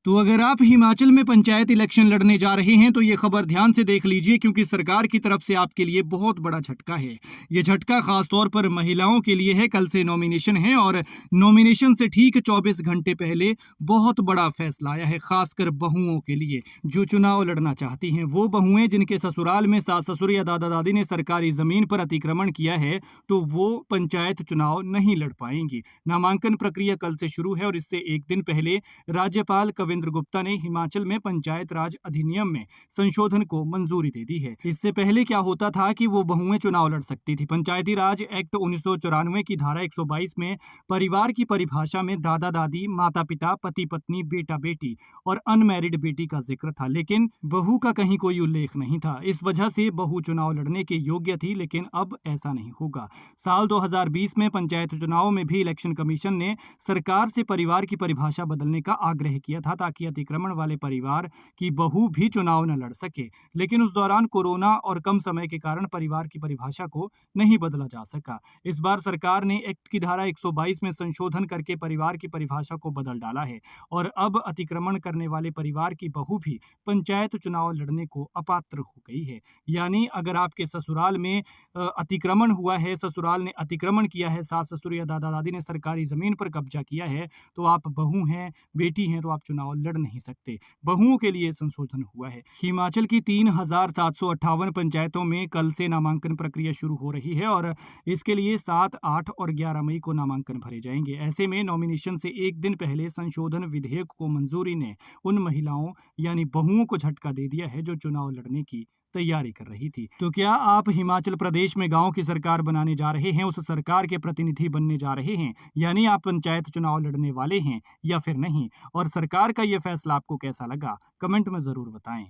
तो अगर आप हिमाचल में पंचायत इलेक्शन लड़ने जा रहे हैं तो ये खबर ध्यान से देख लीजिए, क्योंकि सरकार की तरफ से आपके लिए बहुत बड़ा झटका है। ये झटका खास तौर पर महिलाओं के लिए है। कल से नॉमिनेशन है और नॉमिनेशन से ठीक 24 घंटे पहले बहुत बड़ा फैसला आया है, खासकर बहुओं के लिए जो चुनाव लड़ना चाहती हैं। वो बहुएं जिनके ससुराल में सास ससुर या दादा दादी ने सरकारी जमीन पर अतिक्रमण किया है, तो वो पंचायत चुनाव नहीं लड़ पाएंगी। नामांकन प्रक्रिया कल से शुरू है और इससे एक दिन पहले राज्यपाल कविंद्र गुप्ता ने हिमाचल में पंचायत राज अधिनियम में संशोधन को मंजूरी दे दी है। इससे पहले क्या होता था कि वो बहुएं चुनाव लड़ सकती थी। पंचायती राज एक्ट 1994 की धारा 122 में परिवार की परिभाषा में दादा दादी, माता पिता, पति पत्नी, बेटा बेटी और अनमैरिड बेटी का जिक्र था, लेकिन बहू का कहीं कोई उल्लेख नहीं था। इस वजह से बहू चुनाव लड़ने के योग्य थी, लेकिन अब ऐसा नहीं होगा। साल 2020 में पंचायत चुनाव में भी इलेक्शन कमीशन ने सरकार से परिवार की परिभाषा बदलने का आग्रह किया था, ताकि अतिक्रमण वाले परिवार की बहू भी चुनाव न लड़ सके। लेकिन उस दौरान कोरोना और कम समय के कारण परिवार की परिभाषा को नहीं बदला जा सका। इस बार सरकार ने एक्ट की धारा 122 में संशोधन करके परिवार की परिभाषा को बदल डाला है और अब अतिक्रमण करने वाले परिवार की बहू भी पंचायत चुनाव लड़ने को अपात्र हो गई है। यानी अगर आपके ससुराल में अतिक्रमण हुआ है, ससुराल ने अतिक्रमण किया है, सास ससुर या दादा दादी ने सरकारी जमीन पर कब्जा किया है, तो आप बहू हैं, बेटी हैं, तो आप चुनाव लड़ नहीं सकते। बहुओं के लिए संशोधन हुआ है। हिमाचल की 3758 पंचायतों में कल से नामांकन प्रक्रिया शुरू हो रही है और इसके लिए 7, 8 और 11 मई को नामांकन भरे जाएंगे। ऐसे में नॉमिनेशन से एक दिन पहले संशोधन विधेयक को मंजूरी ने उन महिलाओं यानी बहुओं को झटका दे दिया है जो चुनाव लड़ने की तैयारी कर रही थी। तो क्या आप हिमाचल प्रदेश में गांव की सरकार बनाने जा रहे हैं, उस सरकार के प्रतिनिधि बनने जा रहे हैं, यानी आप पंचायत चुनाव लड़ने वाले हैं या फिर नहीं? और सरकार का यह फैसला आपको कैसा लगा, कमेंट में जरूर बताएं।